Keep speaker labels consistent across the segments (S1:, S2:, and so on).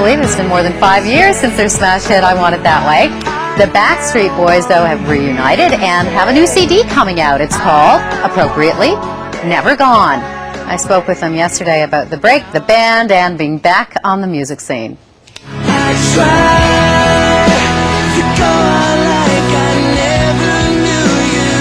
S1: believe it's been more than 5 years since their smash hit I Want It That Way. The Backstreet Boys, though, have reunited and have a new CD coming out. It's called, appropriately, Never Gone. I spoke with them yesterday about the break, the band, and being back on the music scene.
S2: I try to go on like I never knew you.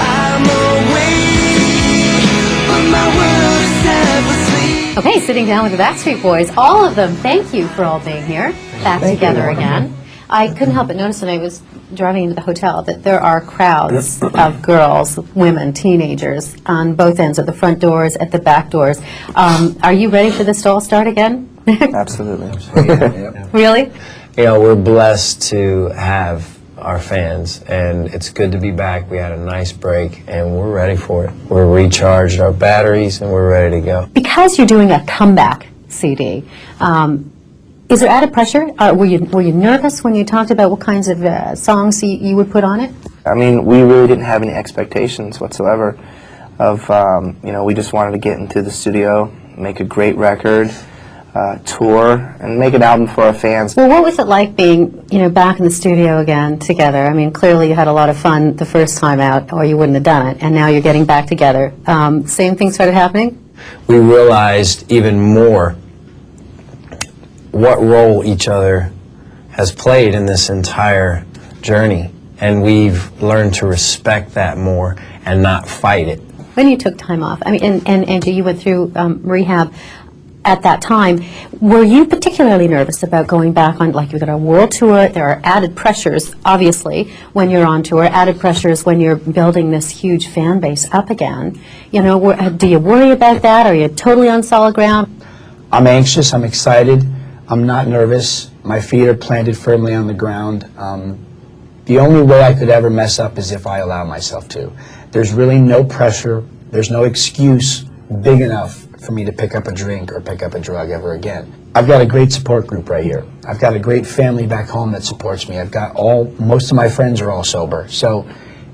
S2: I'm awake, but my world is half asleep.
S1: Okay, sitting down with the Backstreet Boys, all of them, thank you for all being here, back together again. I couldn't help but notice when I was driving into the hotel that there are crowds of girls, women, teenagers on both ends of the front doors, at the back doors. Are you ready for this to all start again?
S3: Absolutely.
S1: Really?
S4: You know, we're blessed to have our fans, and it's good to be back. We had a nice break, and we're ready for it. We're recharged our batteries, and we're ready to go.
S1: Because you're doing a comeback CD, is there added pressure? Were you nervous when you talked about what kinds of songs you would put on it?
S3: I mean, we really didn't have any expectations whatsoever of, you know, we just wanted to get into the studio, make a great record, tour, and make an album for our fans.
S1: Well, what was it like being, you know, back in the studio again together? I mean, clearly you had a lot of fun the first time out, or you wouldn't have done it, and now you're getting back together. Same thing started happening?
S4: We realized even more what role each other has played in this entire journey, and we've learned to respect that more and not fight it.
S1: When you took time off, I mean, and Angie, you went through rehab at that time. Were you particularly nervous about going back on, like, you've got a world tour, there are added pressures, obviously, when you're on tour, added pressures when you're building this huge fan base up again. You know, do you worry about that? Are you totally on solid ground?
S5: I'm anxious, I'm excited, I'm not nervous, my feet are planted firmly on the ground. The only way I could ever mess up is if I allow myself to. There's really no pressure, there's no excuse big enough for me to pick up a drink or pick up a drug ever again. I've got a great support group right here. I've got a great family back home that supports me. I've got most of my friends are all sober, so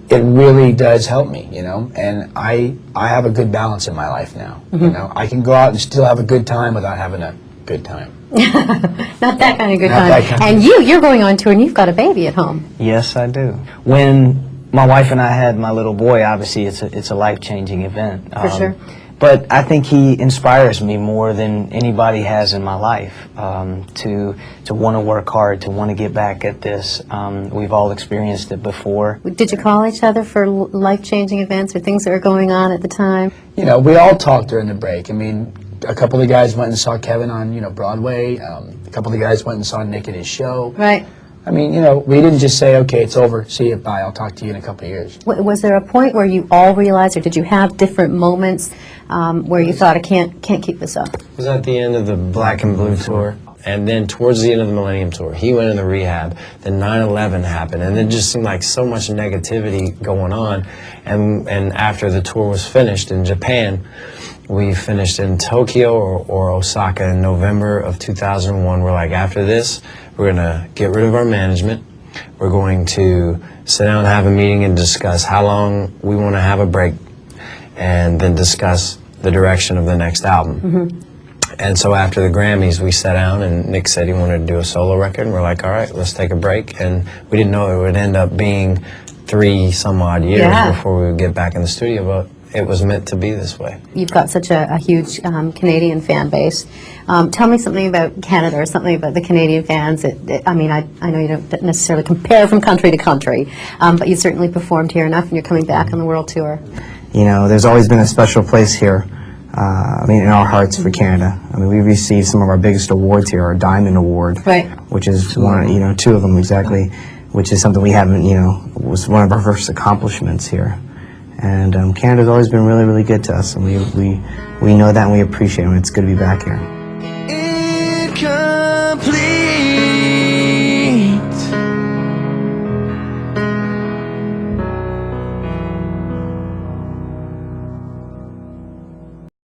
S5: it really does help me, you know, and I have a good balance in my life now. You know, I can go out and still have a good time without having a good time.
S1: Not that kind of good
S5: Not
S1: time.
S5: that kind.
S1: And you're going on tour and you've got a baby at home.
S6: Yes, I do. When my wife and I had my little boy, obviously it's a life-changing event.
S1: For sure.
S6: But I think he inspires me more than anybody has in my life, to want to work hard, to want to get back at this. We've all experienced it before.
S1: Did you call each other for life-changing events or things that were going on at the time?
S5: You know, we all talked during the break. I mean, a couple of the guys went and saw Kevin on, you know, Broadway. A couple of the guys went and saw Nick at his show.
S1: Right.
S5: I mean, you know, we didn't just say, okay, it's over, see you, bye, I'll talk to you in a couple of years.
S1: Was there a point where you all realized, or did you have different moments where you thought, I can't keep this up?
S4: It was at the end of the Black and Blue tour, and then towards the end of the Millennium tour, he went into rehab, then 9/11 happened, and it just seemed like so much negativity going on, and after the tour was finished in Japan, we finished in Tokyo or Osaka in November of 2001. We're like, after this, we're going to get rid of our management. We're going to sit down and have a meeting and discuss how long we want to have a break, and then discuss the direction of the next album. And so after the Grammys, we sat down, and Nick said he wanted to do a solo record, and we're like, all right, let's take a break. And we didn't know it would end up being 3 some odd years before we would get back in the studio, but it was meant to be this way.
S1: You've got such a huge Canadian fan base. Tell me something about Canada, or something about the Canadian fans. I mean, I know you don't necessarily compare from country to country, but you certainly performed here enough, and you're coming back on the world tour.
S6: You know, there's always been a special place here, I mean, in our hearts for Canada. I mean, we received some of our biggest awards here, our Diamond Award,
S1: Right.
S6: which is one, you know, 2 of them exactly, which is something we haven't, you know, was one of our first accomplishments here. And Canada's always been really, really good to us, and we know that, and we appreciate it, and it's good to be back here.